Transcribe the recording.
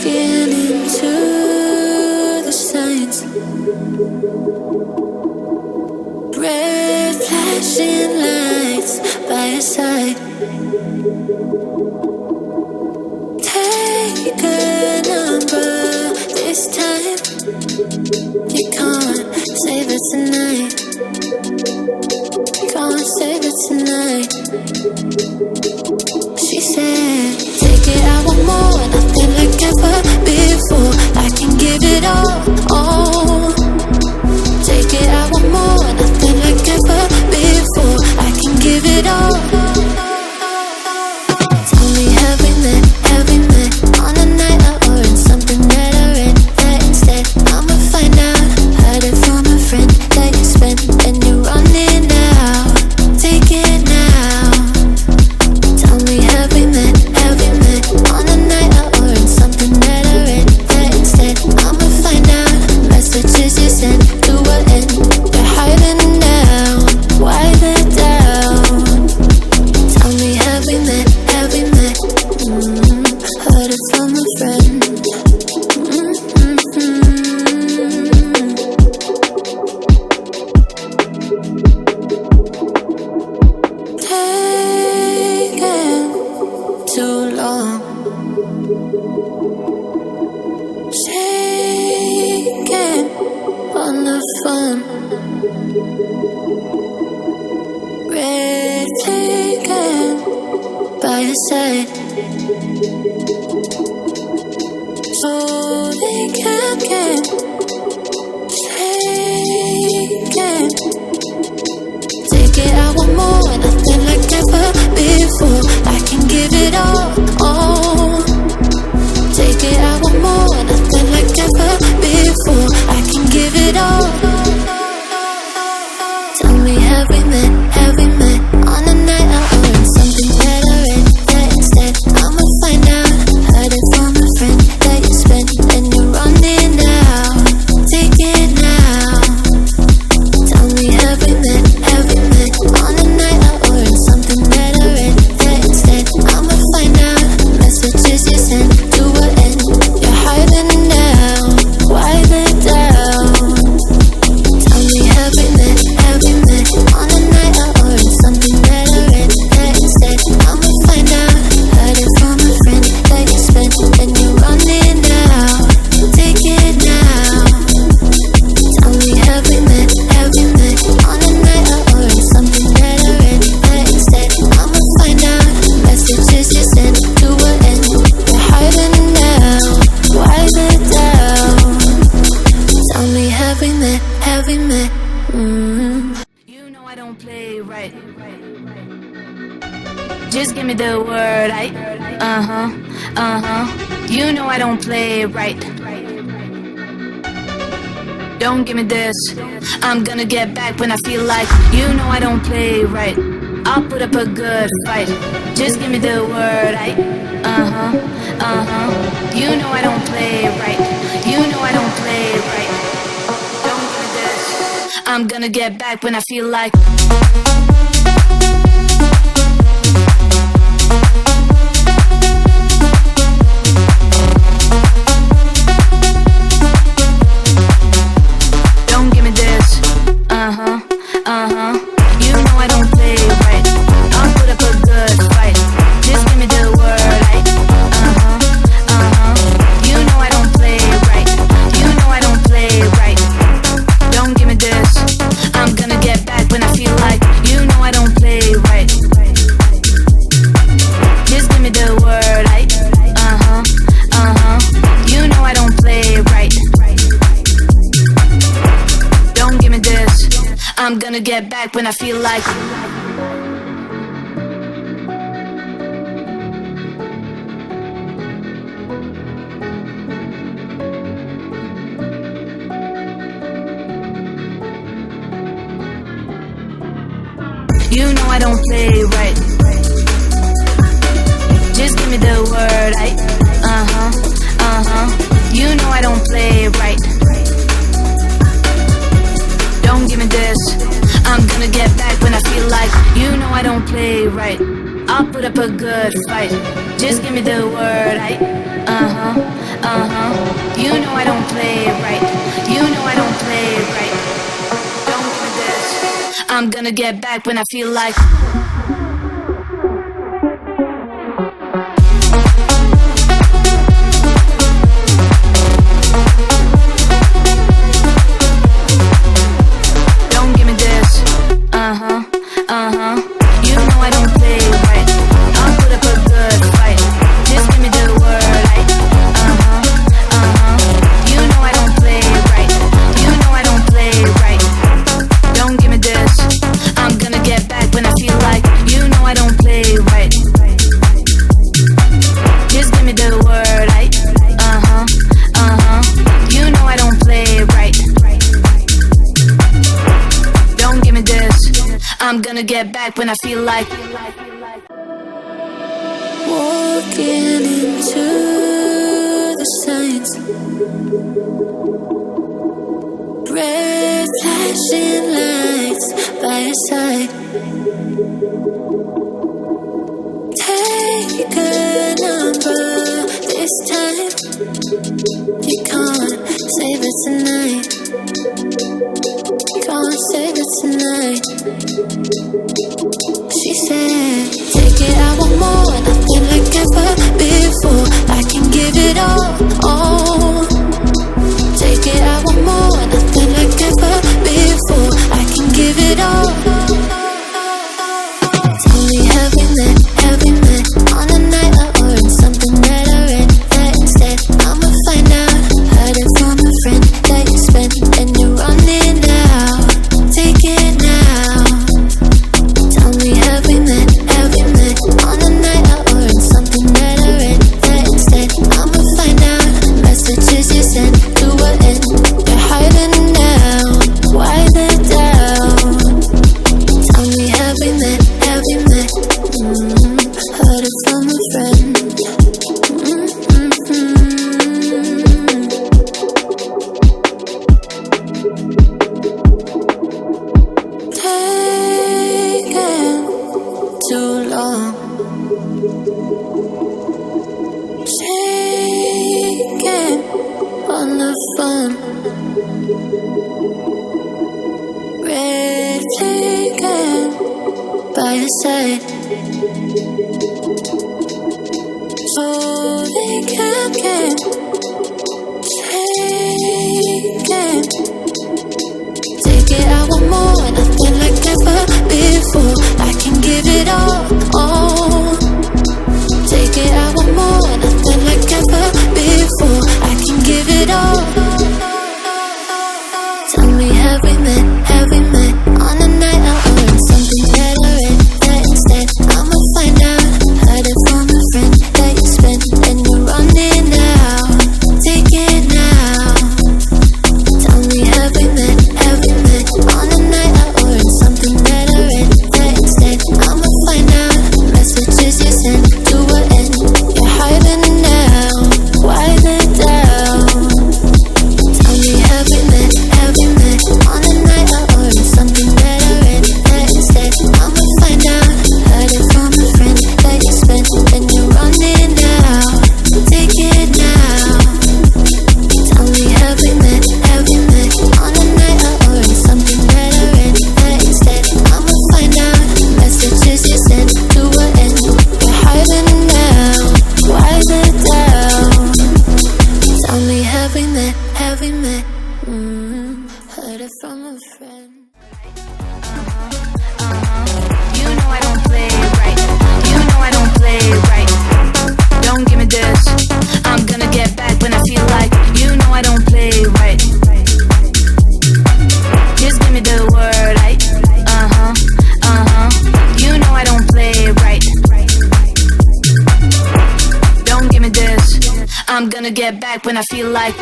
looking into the signs. Red flashing lights by your side. Take a number this time. You can't save it tonight. Can't save it tonight. She said, take it, I want more, nothing like ever before. I can give it all. Take it, I want more, nothing like ever before. I can give it all. Tell me, have we met on a night out or in something that I read? That instead, I'ma find out. Heard it from a friend that you spent and you're running now. Take it now. Tell me, have we met on a night out or in something that I read? That instead, I'ma find out. Messages you sent to what end? You're hiding down. Why the doubt? Tell me, have we met? Heard it from a friend. Taking too long. Shaking on the phone. Red flagging by your side. So they can't get shaken. Take it, I want more, nothing like ever before. I can give it all. Take it, I want more, nothing like ever before. I can give it all. Tell me, have we met on a night out or in something that I read? That instead, I'ma find out. Heard it from a friend that you spent and you're running now. Take it now. Tell me, have we met on a night out or in something that I read? That instead, I'ma find out. Messages you sent to what end? You're hiding down. Why the doubt? Tell me, have we met on a night out or in something that I read? That instead, I'ma find out. Heard it from a friend that you spent and you're running now. Take it now. Tell me, have we met on a night out or in something that I read? That instead, I'ma find out. Messages you sent to what end? You're hiding now. Why the doubt? Tell me, have we met? You know I don't play right. Just give me the word, You know I don't play right. Don't give me this. I'm gonna get back when I feel like. You know I don't play right. I'll put up a good fight. Just give me the word, You know I don't play right. You know I don't play right. Don't give me this. I'm gonna get back when I feel like. Don't give me this. You know I don't play right. I'll put up a good fight. Just give me the word, You know I don't play right. You know I don't play right. Don't give me this. I'm gonna get back when I feel like. You know I don't play right. Just give me the word, You know I don't play right. Don't give me this. I'm gonna get back when I feel like. You know I don't play right. Just give me the word, You know I don't play right. Don't give me this. I'm gonna get back when I feel like. You know I don't play right. I'll I'll put up a good fight. Just give me the word, You know I don't play right. You know I don't play right. Don't give me this. I'm gonna get back when I feel like. You know I don't play right. I'll put up a good fight. Just give me the word, You know I don't play right. You know I don't play right. Don't give me this. I'm gonna get back when I feel like. You know I don't play right. Just give me the word, You know I don't play right. Don't give me this. I'm gonna get back when I feel like. Walking into the signs, red flashing lights by your side. Take a number this time. You can't save it tonight. Can't save it tonight. She said, take it, I want more, nothing like ever before. I can give it all. Take it, I want more, nothing like ever before. I can give it all. Tell me, have we met on a night out or in something that I read? That instead, I'ma find out. Heard it from a friend that you spent and you're running out. Take it now. Tell me, have we met on a night out or in something that I read? That instead, I'ma find out. Messages you sent to an end. You're hiding now. Why the doubt? Tell me, have we met? Heard it from a friend. Taking too long. Shaking on the phone. Red flagging by your side. So they can't get taken. Take it, I want more, nothing like ever before. I can give it all. Take it, I want more, nothing like ever before. I can give it all. Tell me, have we met on a night out or in something that I read? That instead, I'ma find out. Heard it from a friend that you spent and you're running out. Take it now. Tell me, have we met on a night out or in something that I read? That instead, I'ma find out. Messages you sent to an end. You're hiding now. Why the doubt? Tell me, have we met on a night out or in something that I read? That instead, I'ma find out. Heard it from a friend that you spent and you're running out. Take it now. Tell me, have we met on a night out or in something that I read? That instead, I'ma find out. Messages you sent to an end. You're hiding now. Why the doubt? Tell me, have we met? Heard it from a friend. You know I don't play right. You know I don't play right. Don't give me this. I'm gonna get back when I feel like. You know I don't play right. Just give me the word, You know I don't play right. Don't give me this. I'm gonna get back when I feel like.